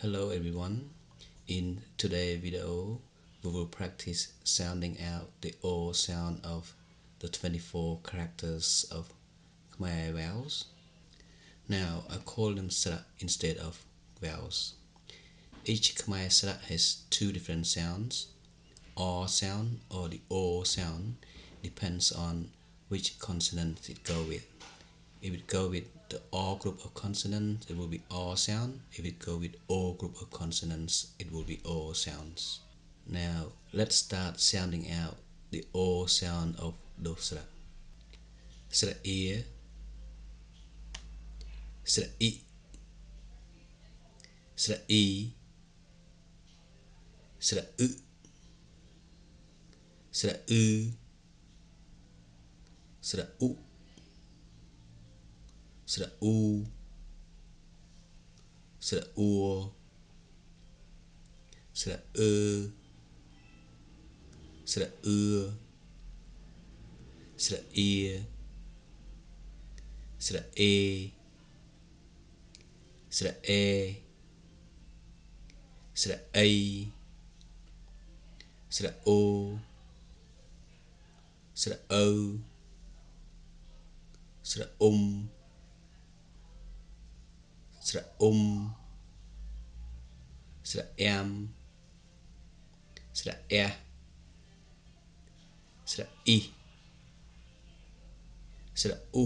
Hello everyone. In today's video, we will practice sounding out the O sound of the 24 characters of Khmer Vowels. Now I call them srat instead of vowels. Each Khmer srat has two different sounds. R sound or the O sound depends on which consonant it go with. If it go with the R group of consonants, it will be R sound. If it go with O group of consonants, it will be O sounds. Now let's start sounding out the O sound of those srat. Srat ear, srat e, srat e, srat u, srat u, srat u, srat u, srat u, srat srat srat ear, srat e, srat e, srat a, srat o, srat o, srat srat srat srat srat i, srat u,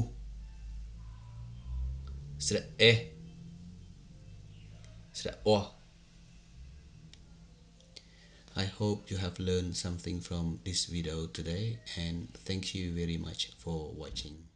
srat e, srat o. I hope you have learned something from this video today, and thank you very much for watching.